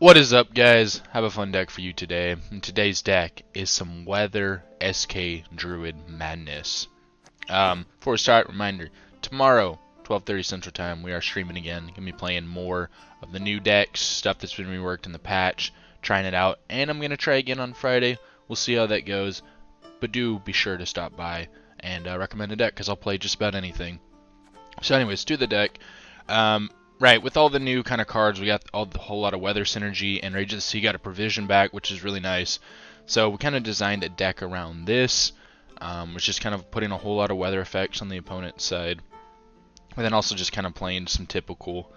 What is up, guys? Have a fun deck for you today. And today's deck is some Weather SK Druid Madness. Before we start, reminder, tomorrow, 12:30 Central Time, we are streaming again. Gonna be playing more of the new decks, stuff that's been reworked in the patch, trying it out, and I'm gonna try again on Friday. We'll see how that goes, but do be sure to stop by and recommend a deck, because I'll play just about anything. So anyways, to the deck. Right, with all the new kind of cards, we got a whole lot of Weather Synergy, and Rage of the Sea got a provision back, which is really nice. So we kind of designed a deck around this, which is kind of putting a whole lot of weather effects on the opponent's side. And then also just kind of playing some typical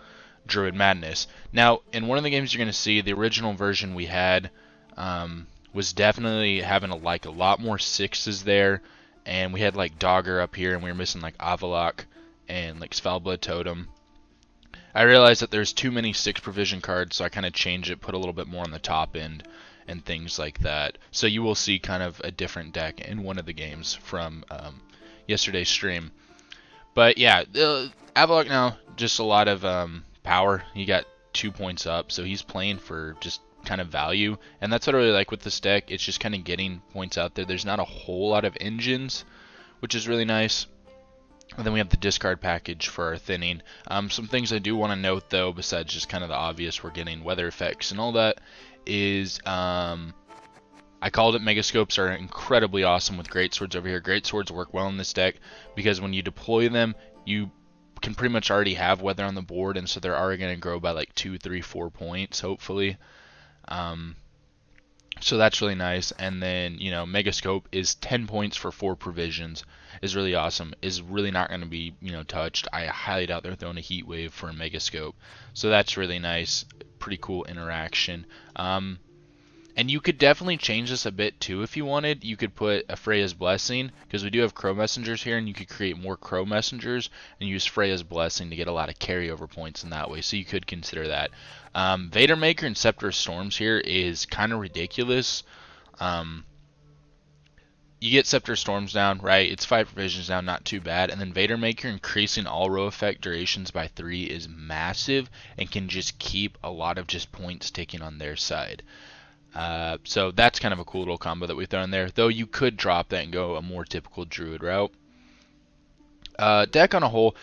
Druid Madness. Now, in one of the games you're going to see, the original version we had was definitely having a lot more sixes there, and we had like Dogger up here, and we were missing like Avalok and like Svalbard Totem. I realized that there's too many 6 provision cards, so I kind of changed it, put a little bit more on the top end, and things like that. So you will see kind of a different deck in one of the games from yesterday's stream. But yeah, Avalok now, just a lot of power. He got 2 points up, so he's playing for just kind of value. And that's what I really like with this deck. It's just kind of getting points out there. There's not a whole lot of engines, which is really nice. And then we have the discard package for our thinning. Some things I do want to note, though, besides just kind of the obvious, we're getting weather effects and all that, is I called it Megascopes are incredibly awesome with Great Swords over here. Great Swords work well in this deck because when you deploy them, you can pretty much already have weather on the board, and so they're already going to grow by like 2, 3, 4 points, hopefully. So that's really nice. And then, you know, Megascope is 10 points for 4 provisions. Is really awesome. Is really not going to be, you know, touched. I highly doubt they're throwing a Heat Wave for a Megascope. So that's really nice. Pretty cool interaction. And you could definitely change this a bit too if you wanted. You could put a Freya's Blessing, because we do have Crow Messengers here, and you could create more Crow Messengers and use Freya's Blessing to get a lot of carryover points in that way. So you could consider that. Vader Maker and Scepter of Storms here is kind of ridiculous. You get Scepter of Storms down, right? It's 5 provisions down, not too bad. And then Vader Maker increasing all row effect durations by 3 is massive and can just keep a lot of just points ticking on their side. So that's kind of a cool little combo that we throw in there. Though you could drop that and go a more typical Druid route. Deck on a whole,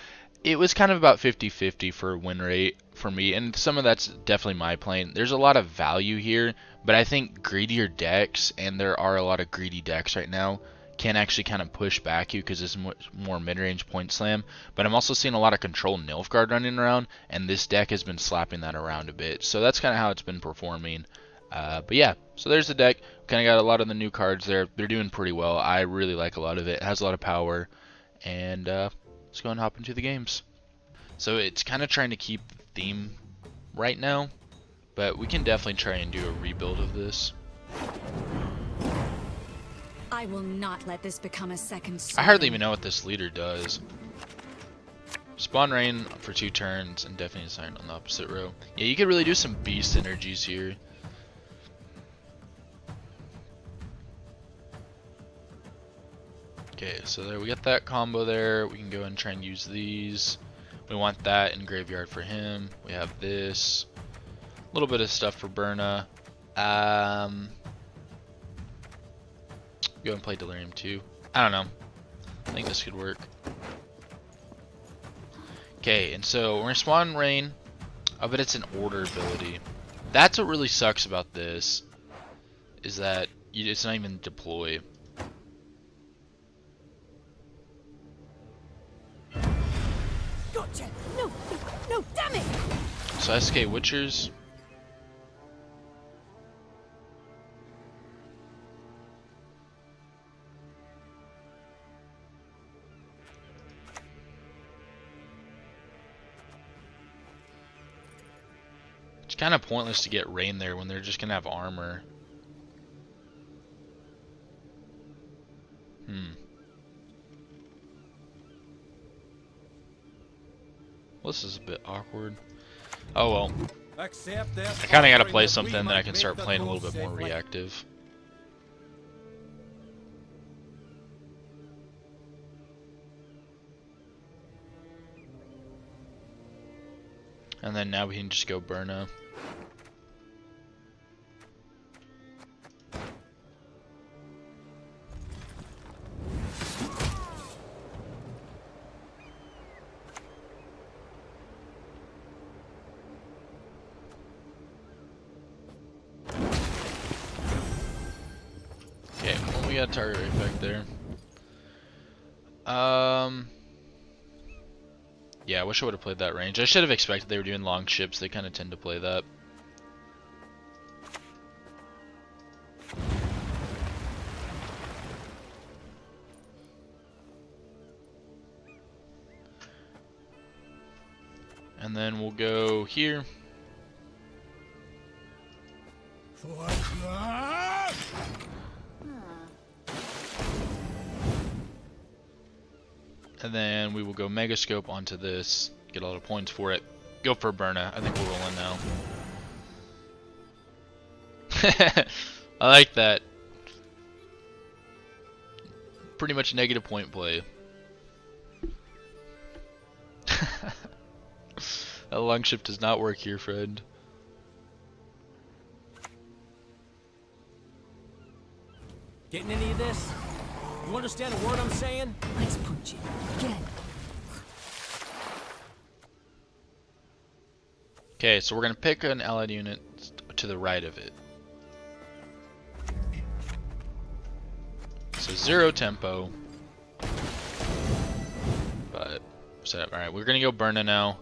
it was kind of about 50-50 for win rate for me, and some of that's definitely my playing. There's a lot of value here, but I think greedier decks, and there are a lot of greedy decks right now, can actually kind of push back you because it's more mid-range point slam. But I'm also seeing a lot of control Nilfgaard running around, and this deck has been slapping that around a bit. So that's kind of how it's been performing. But yeah, so there's the deck. Kind of got a lot of the new cards there. They're doing pretty well. I really like a lot of it. It has a lot of power. And let's go and hop into the games. So it's kind of trying to keep the theme right now, but we can definitely try and do a rebuild of this. I will not let this become a second I hardly even know what this leader does. Spawn Rain for 2 turns and definitely assign on the opposite row. Yeah, you could really do some beast synergies here. Okay, so there we got that combo there. We can go and try and use these. We want that in graveyard for him. We have this. A little bit of stuff for Burna. Go and play Delirium too. I don't know. I think this could work. Okay, and so we're gonna spawn Rain. Oh, but it's an order ability. That's what really sucks about this. Is that it's not even deploy. Gotcha! No, no, damn it! So SK Witchers. It's kind of pointless to get Rain there when they're just gonna have armor. Well, this is a bit awkward. Oh well. I kind of got to play something that I can start playing a little bit more reactive. And then now we can just go Burna. got a target right back there. Yeah, I wish I would have played that range. I should have expected they were doing long ships. They kind of tend to play that. And then we'll go here. And then we will go Megascope onto this, get a lot of points for it. Go for Burna. I think we're rolling now. I like that. Pretty much negative point play. That long ship does not work here, friend. Getting any of this? You understand a word I'm saying? Let's punch it. Again. Okay, so we're gonna pick an allied unit to the right of it. So 0 tempo. But set up. Alright, we're gonna go Burna now.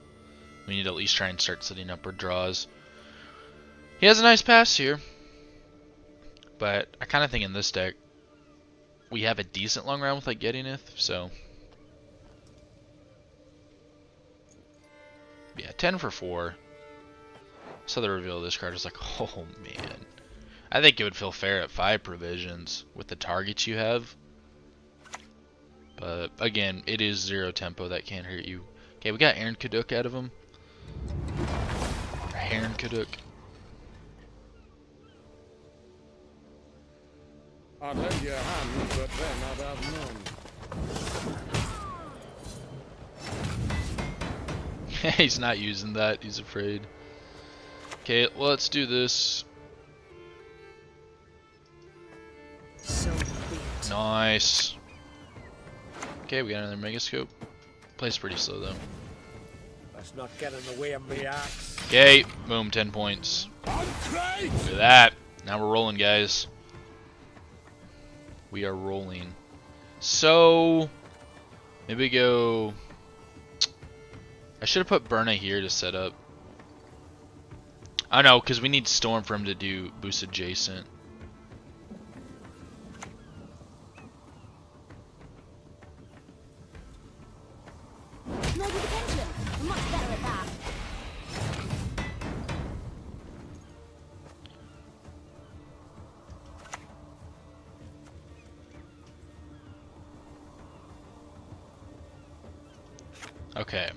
We need to at least try and start setting up our draws. He has a nice pass here. But I kinda think in this deck we have a decent long round with like Gedinith, so yeah, 10 for 4. So the reveal of this card is like, oh man. I think it would feel fair at 5 provisions with the targets you have. But again, it is 0 tempo, that can't hurt you. Okay, we got Aaron Kaduk out of him. Or Heron Kaduk. I'd lend you a hand, but then I'd have none. He's not using that, he's afraid. Okay, well, let's do this. So be it. Nice. Okay, we got another Megascope. Plays pretty slow though. Let's not get in the way of me axe. Okay, boom, 10 points. Look at that. Now we're rolling, guys. We are rolling. So, maybe go... I should have put Burna here to set up. I know, because we need Storm for him to do boost adjacent. Maybe the pendulum. I'm much better at that. Okay.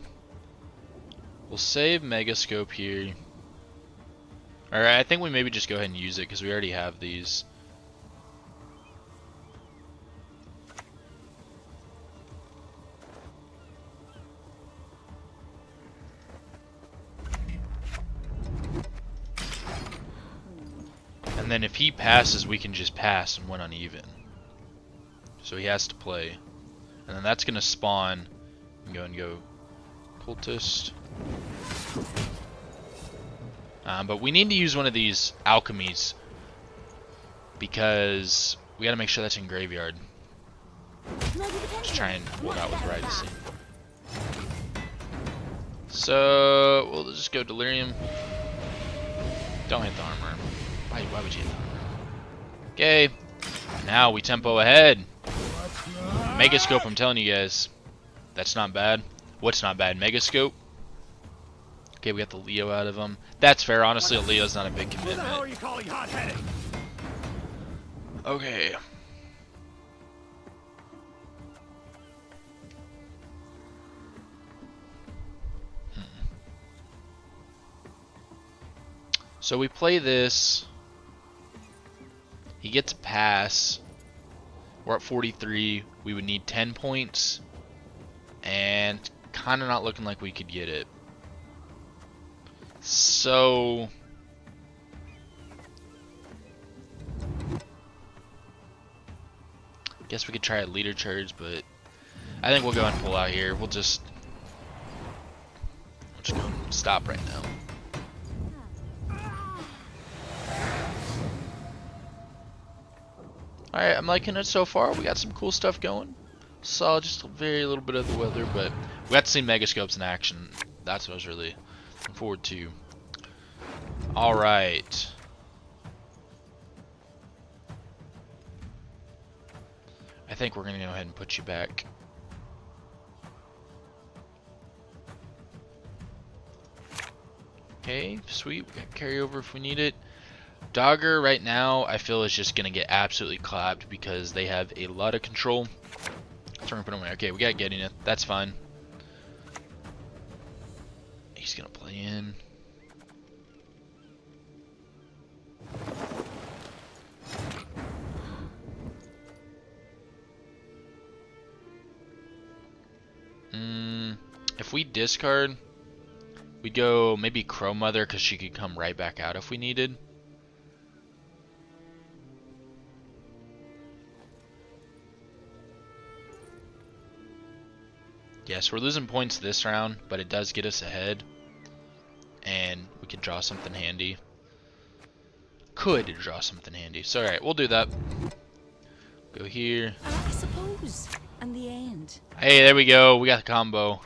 We'll save Megascope here. Alright, I think we maybe just go ahead and use it because we already have these. And then if he passes, we can just pass and win uneven. So he has to play. And then that's going to spawn and go Cultist. But we need to use one of these alchemies because we got to make sure that's in graveyard. Just try and hold out with Ridecy. So we'll just go Delirium. Don't hit the armor. Why would you hit the armor? Okay. Now we tempo ahead. Megascope, I'm telling you guys. That's not bad. What's not bad? Megascope. Okay, we got the Leo out of him. That's fair. Honestly, a Leo's not a big What the hell are commitment. you calling hot-headed? Okay. So we play this. He gets a pass. We're at 43. We would need 10 points. And kind of not looking like we could get it. So guess we could try a leader charge, but I think we'll go and pull out here. We'll just go and stop right now. Alright, I'm liking it so far. We got some cool stuff going. Saw just a very little bit of the weather, but we got to see megascopes in action. That's what I was really looking forward to. Alright. I think we're going to go ahead and put you back. Okay, sweet. We got carryover if we need it. Dogger right now I feel is just gonna get absolutely clapped because they have a lot of control. So we're gonna put him away. Okay, we got getting it. That's fine. He's gonna play in. If we discard, we go maybe Crow Mother because she could come right back out if we needed. Yes, we're losing points this round, but it does get us ahead. And we could draw something handy. Could draw something handy. So, alright, we'll do that. Go here. I suppose. And the end. Hey, there we go. We got the combo.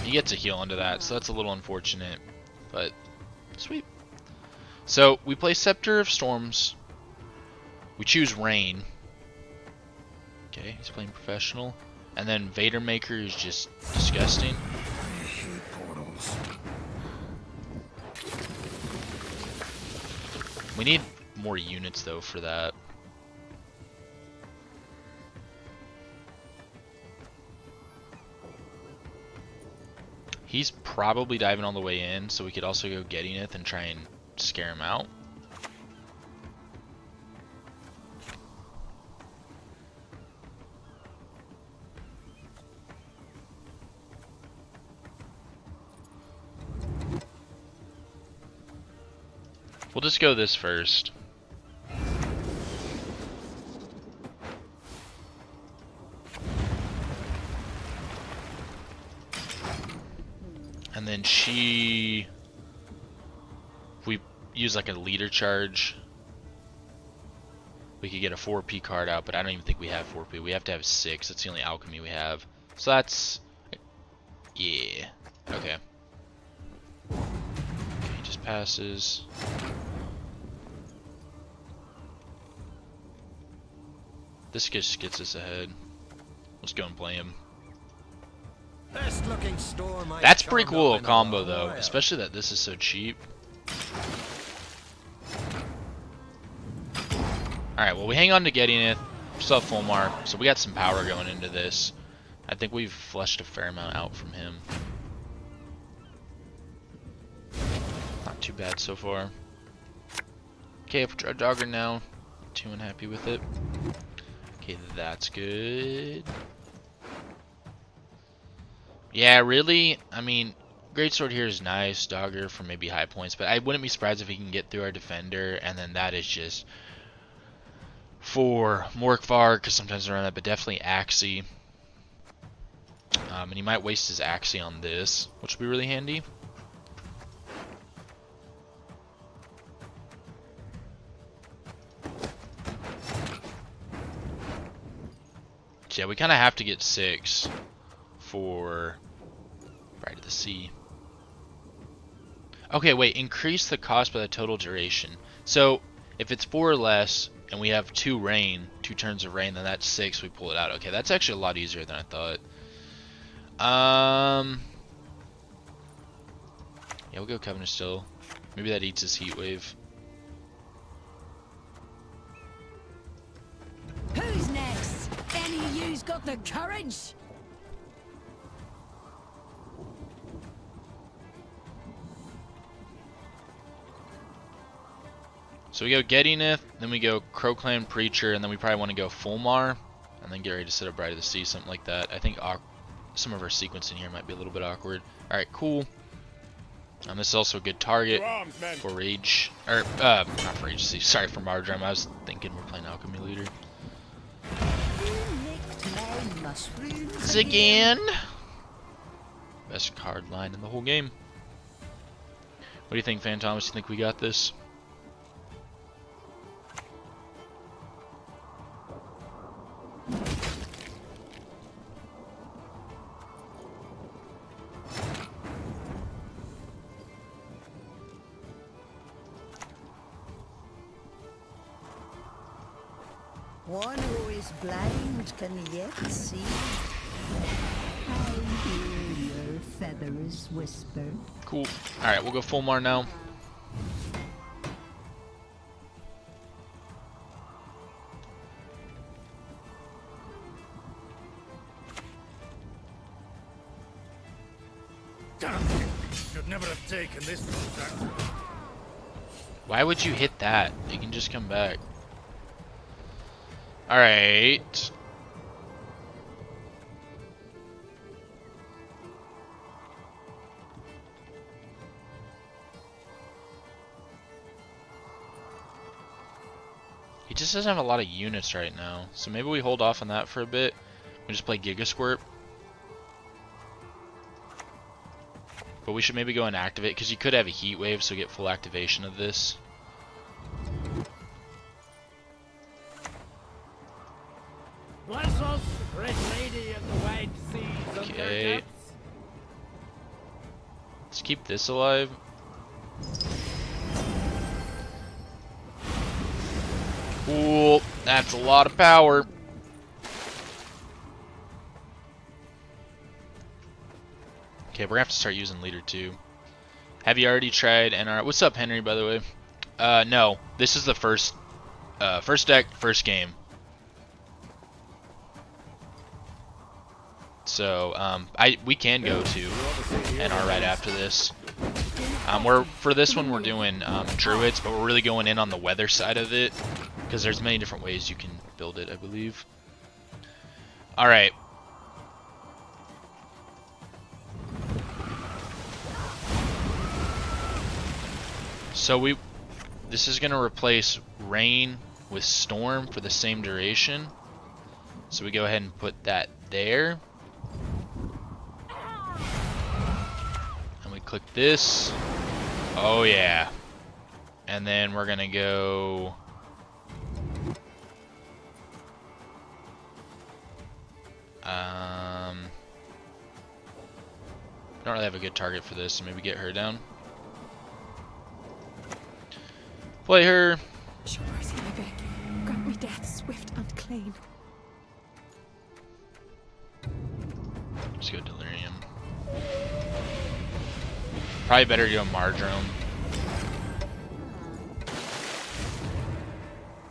He gets a heal into that, so that's a little unfortunate. But, sweet. So, we play Scepter of Storms. We choose Rain. Okay, he's playing professional. And then Vader Maker is just disgusting. I hate portals. We need more units though for that. He's probably diving on the way in, so we could also go getting it and try and scare him out. We'll just go this first. And then if we use like a leader charge, we could get a 4P card out, but I don't even think we have 4P. We have to have 6. That's the only alchemy we have. So that's, yeah, okay. He just passes. This just gets us ahead. Let's go and play him. Best looking storm I That's pretty charmed cool up in a combo long though, while. especially that this is so cheap. Alright, well we hang on to getting it. Still have Fulmar, so we got some power going into this. I think we've flushed a fair amount out from him. Not too bad so far. Okay, if we try Dogger now, not too unhappy with it. Okay, that's good. Yeah, really? I mean, Greatsword here is nice. Dogger for maybe high points, but I wouldn't be surprised if he can get through our defender, and then that is just for Morkvar, because sometimes I run that, but definitely Axie. And he might waste his Axie on this, which would be really handy. So yeah, we kind of have to get 6 for Bride of the Sea. Okay, wait, increase the cost by the total duration. So if it's 4 or less, and we have 2 rain, 2 turns of rain, then that's 6, we pull it out. Okay, that's actually a lot easier than I thought. Yeah, we'll go Covenant still. Maybe that eats his heat wave. Who's next? Any of you's got the courage? So we go Gedineth, then we go Crowclan Preacher, and then we probably want to go Fulmar, and then get ready to set up Bride of the Sea, something like that. I think some of our sequencing here might be a little bit awkward. Alright, cool. This is also a good target for Rage, or, not for Rage, sorry, for Mardrum. I was thinking we're playing Alchemy Leader. Again! Best card line in the whole game. What do you think, Fan Thomas? You think we got this? One who is blind can yet see. I hear your feathers whisper. Cool. Alright, we'll go full Mar now. Damn! Should never have taken this route. Why would you hit that? You can just come back. Alright. He just doesn't have a lot of units right now. So maybe we hold off on that for a bit. We just play Giga Squirt. But we should maybe go and activate, because you could have a heat wave, so get full activation of this. Bless us, great lady of the wide seas. Okay. Let's keep this alive. Cool. That's a lot of power. Okay, we're gonna have to start using leader 2. Have you already tried NR? What's up, Henry, by the way? No. This is the first deck, first game. So, we can go to NR right after this. For this one, we're doing Druids, but we're really going in on the weather side of it, because there's many different ways you can build it, I believe. Alright. So this is going to replace rain with storm for the same duration. So we go ahead and put that there. And we click this. Oh yeah. And then we're going to go... don't really have a good target for this, so maybe get her down. Play her. Show mercy, I beg. Grant me death swift and clean. Let's go Delirium. Probably better to go Mardrome.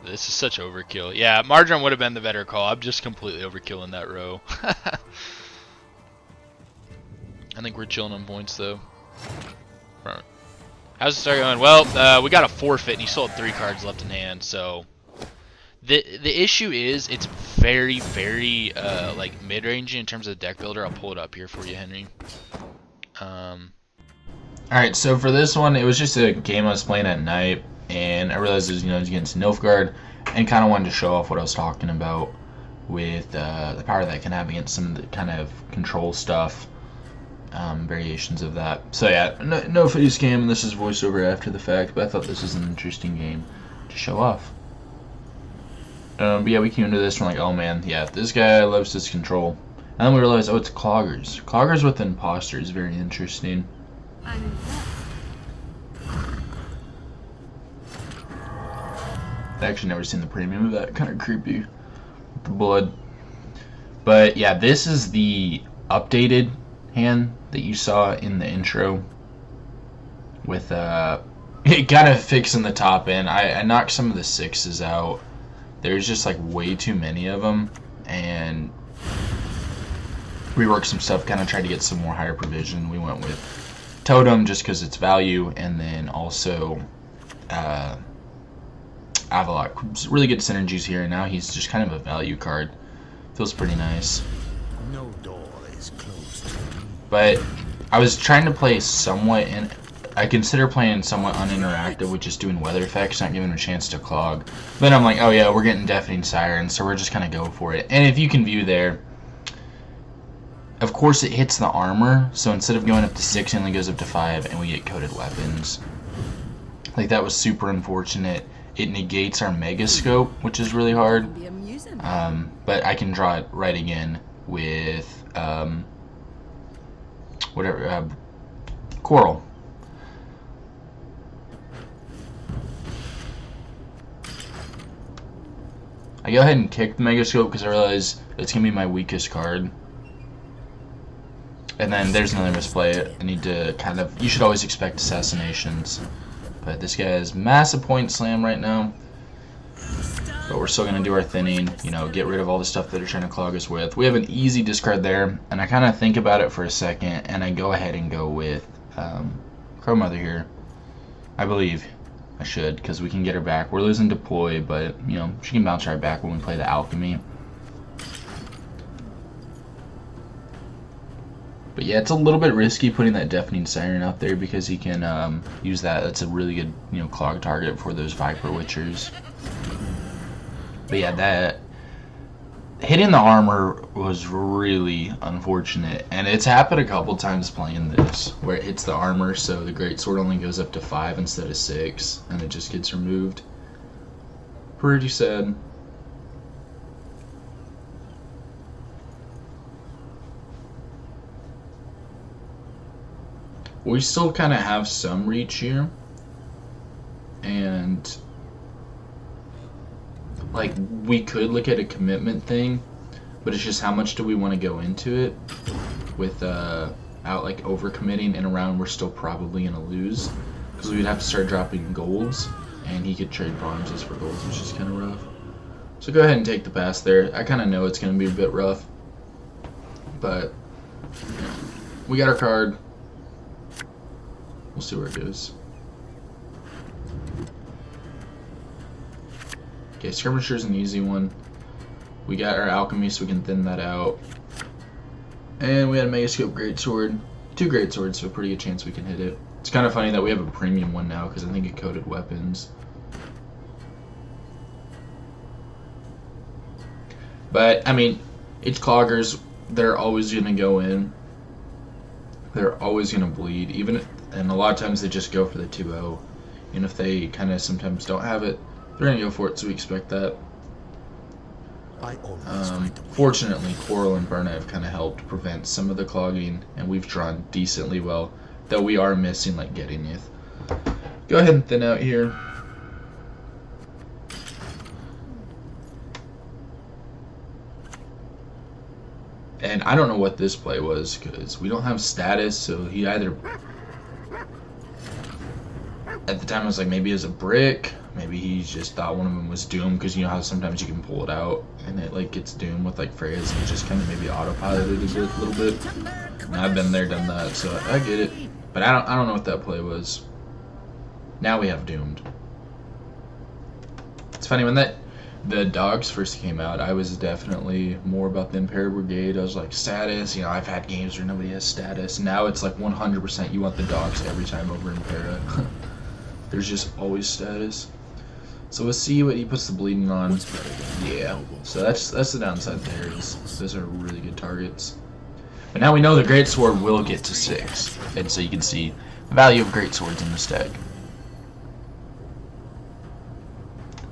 This is such overkill. Yeah, Mardrome would have been the better call. I'm just completely overkilling that row. I think we're chilling on points though. How's the start going? Well, we got a forfeit and he still had 3 cards left in hand, so the issue is it's very, very like mid-rangey in terms of the deck builder. I'll pull it up here for you, Henry. Alright, so for this one, it was just a game I was playing at night, and I realized it was, against Nilfgaard, and kind of wanted to show off what I was talking about with the power that can have against some of the kind of control stuff. Variations of that. So yeah, no face cam, and this is voiceover after the fact, but I thought this was an interesting game to show off. But yeah, we came into this, we're like, oh man, yeah, this guy loves his control. And then we realized, oh, it's Cloggers. Cloggers with Imposter is very interesting. I'm impressed. I've actually never seen the premium of that. Kind of creepy with the blood. But yeah, this is the updated hand that you saw in the intro with it kind of fixing the top end. I knocked some of the 6s out. There's just like way too many of them, and reworked some stuff, kind of tried to get some more higher provision. We went with Totem just because it's value, and then also Avalok. Really good synergies here, and now he's just kind of a value card. Feels pretty nice. No door is closed. But I was trying to play somewhat, and I consider playing somewhat uninteractive, with just doing weather effects, not giving him a chance to clog. Then I'm like, oh yeah, we're getting Deafening Siren, so we're just kind of go for it. And if you can view there, of course it hits the armor, so instead of going up to 6, it only goes up to 5, and we get coated weapons. Like, that was super unfortunate. It negates our Mega Scope, which is really hard. But I can draw it right again with Coral. I go ahead and kick the Megascope because I realize it's going to be my weakest card. And then there's another misplay. I need to kind of... You should always expect assassinations. But this guy has massive point slam right now. But we're still going to do our thinning. You know, get rid of all the stuff that are trying to clog us with. We have an easy discard there. And I kind of think about it for a second. And I go ahead and go with Crow Mother here. I believe I should, because we can get her back. We're losing Deploy, but, you know, she can bounce right back when we play the Alchemy. But yeah, it's a little bit risky putting that Deafening Siren out there because he can use that. That's a really good, you know, clog target for those Viper Witchers. But yeah, that hitting the armor was really unfortunate, and it's happened a couple times playing this where it hits the armor, so the Greatsword only goes up to 5 instead of 6, and it just gets removed. Pretty sad. We still kind of have some reach here, and like we could look at a commitment thing, but it's just how much do we want to go into it with out like overcommitting in a round we're still probably gonna lose, because we'd have to start dropping golds, and he could trade bronzes for golds, which is kind of rough. So go ahead and take the pass there. I kind of know it's gonna be a bit rough, but you know, we got our card. We'll see where it goes. Okay, Skirmisher's an easy one. We got our Alchemy, so we can thin that out. And we had a Megascope Greatsword. 2 Greatswords, so a pretty good chance we can hit it. It's kind of funny that we have a premium one now, because I think it coded weapons. But, I mean, it's cloggers. They're always going to go in. They're always going to bleed, and a lot of times they just go for the 2-0. And if they kind of sometimes don't have it, they're going to go for it, so we expect that. Fortunately, Coral and Burna have kind of helped prevent some of the clogging, and we've drawn decently well, though we are missing like Gedinith. Go ahead and thin out here. And I don't know what this play was, because we don't have status, so he either... At the time I was like, maybe it was a brick, maybe he just thought one of them was Doom, because you know how sometimes you can pull it out, and it like gets Doom with like Freya's, and just kind of maybe autopiloted a little bit. And I've been there, done that, so I get it. But I don't know what that play was. Now we have Doomed. It's funny, when the dogs first came out, I was definitely more about the Impera Brigade. I was like, status, you know, I've had games where nobody has status. Now it's like 100% you want the dogs every time over Impera. There's just always status. So we'll see what he puts the bleeding on. Yeah, so that's the downside there. Those are really good targets. But now we know the Greatsword will get to 6. And so you can see the value of Greatswords in this deck.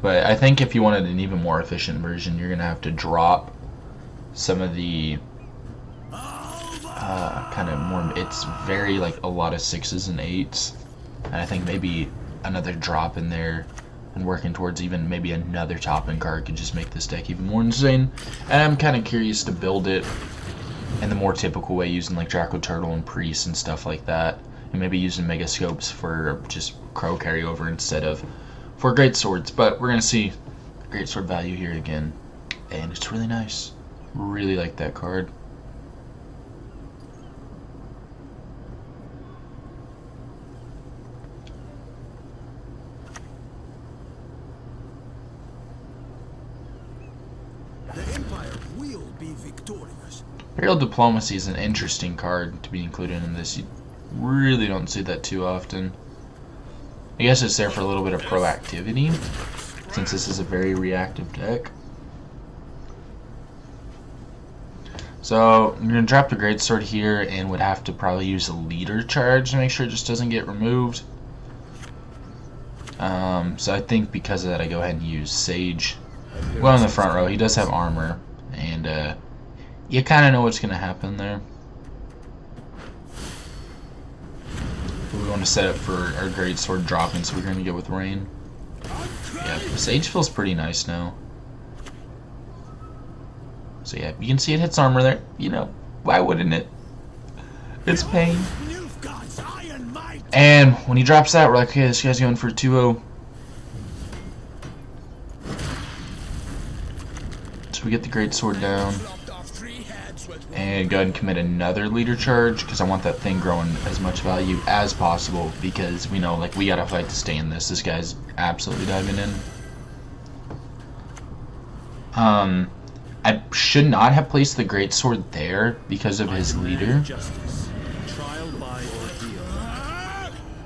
But I think if you wanted an even more efficient version, you're going to have to drop some of the kind of more... It's very like a lot of 6s and 8s. And I think maybe another drop in there and working towards even maybe another top-end card could just make this deck even more insane. And I'm kind of curious to build it in the more typical way, using like Draco Turtle and Priest and stuff like that. And maybe using Megascopes for just Crow carryover instead of for Greatswords. But we're going to see Greatsword value here again. And it's really nice. Really like that card. The Empire will be victorious. Imperial Diplomacy is an interesting card to be included in this. You really don't see that too often. I guess it's there for a little bit of proactivity, since this is a very reactive deck. So I'm going to drop the Greatsword here, and would have to probably use a Leader Charge to make sure it just doesn't get removed. So I think because of that I go ahead and use Sage. Well, in the front row, he does have armor, and you kind of know what's going to happen there. We want to set up for our Greatsword dropping, so we're going to go with Rain. Yeah, Sage feels pretty nice now. So yeah, you can see it hits armor there. You know, why wouldn't it? It's pain. And when he drops that, we're like, okay, this guy's going for 2-0. So we get the great sword down. And go ahead and commit another leader charge, because I want that thing growing as much value as possible, because we know, like, we gotta fight to stay in this. This guy's absolutely diving in. I should not have placed the great sword there because of his leader.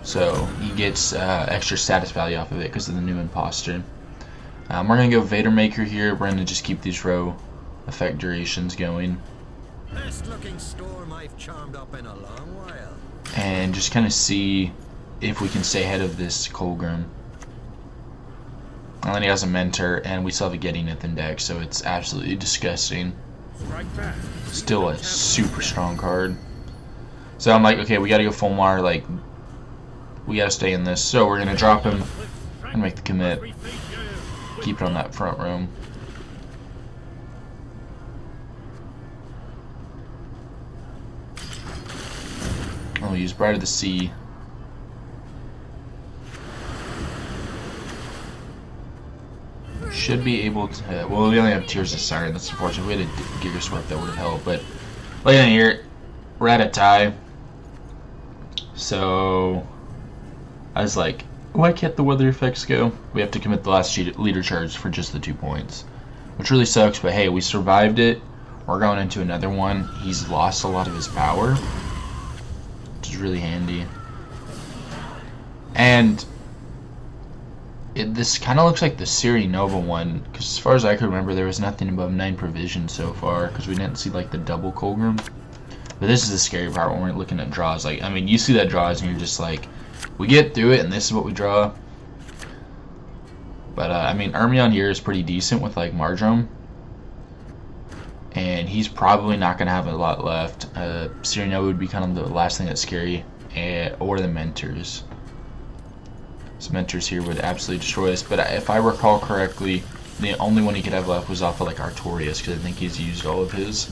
So he gets extra status value off of it because of the new imposter. We're gonna go Vader Maker here. We're gonna just keep these row effect durations going. Best looking storm I've charmed up in a long while. And just kind of see if we can stay ahead of this Colgrim. And then he has a mentor, and we still have a Getting It in deck, so it's absolutely disgusting. Still a super strong card. So I'm like, okay, we gotta go Fulmar, like, we gotta stay in this. So we're gonna drop him and make the commit. Keep it on that front room. I'll use Bride of the Sea. Should be able to. Well, we only have Tears of Siren. That's unfortunate. We had a Giga Swift that would have helped. But look at here, we're at a tie. So I was like, why can't the weather effects go? We have to commit the last leader charge for just the 2 points, which really sucks. But hey, we survived it. We're going into another one. He's lost a lot of his power, which is really handy. And this kind of looks like the Siri Nova one, because as far as I can remember, there was nothing above 9 provision so far, because we didn't see like the double Colgrim. But this is the scary part when we're looking at draws. Like, I mean, you see that draws and you're just like, we get through it and this is what we draw. But I mean, Ermion here is pretty decent with like Mardrome, and he's probably not going to have a lot left. Siri Nova would be kind of the last thing that's scary, or the Mentors. So Mentors here would absolutely destroy us. But if I recall correctly, the only one he could have left was off of like Artorias, because I think he's used all of his.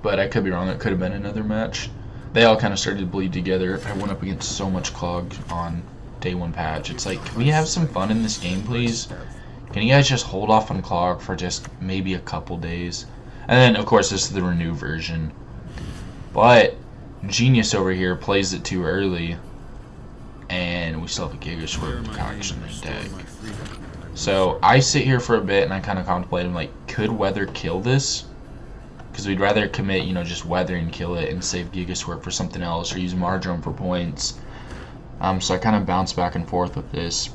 But I could be wrong. It could have been another match. They all kind of started to bleed together. I went up against so much clog on day 1 patch. It's like, can we have some fun in this game, please? Can you guys just hold off on clog for just maybe a couple days? And then, of course, this is the renew version. But Genius over here plays it too early, and we still have a Giga Swift connection in deck. So I sit here for a bit and I kind of contemplate, I'm like, could Weather kill this? Because we'd rather commit, you know, just Weather and kill it and save Giga Swift for something else, or use Mardrome for points. So I kind of bounce back and forth with this,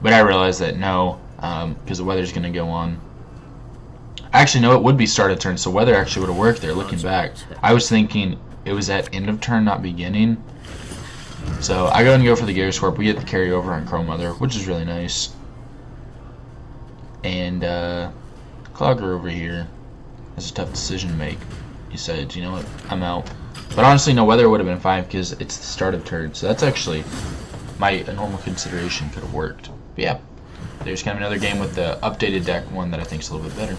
but I realized that no, because the Weather's going to go on. Actually, no, it would be start of turn, so Weather actually would have worked there. Looking back, I was thinking it was at end of turn, not beginning. So I go and go for the Gear Swarp. We get the carryover on Chrome Mother, which is really nice. And Clogger over here has a tough decision to make. He said, you know what, I'm out. But honestly, no, Weather would have been fine because it's the start of turn. So that's actually my normal consideration could have worked. But yeah, there's kind of another game with the updated deck, one that I think is a little bit better.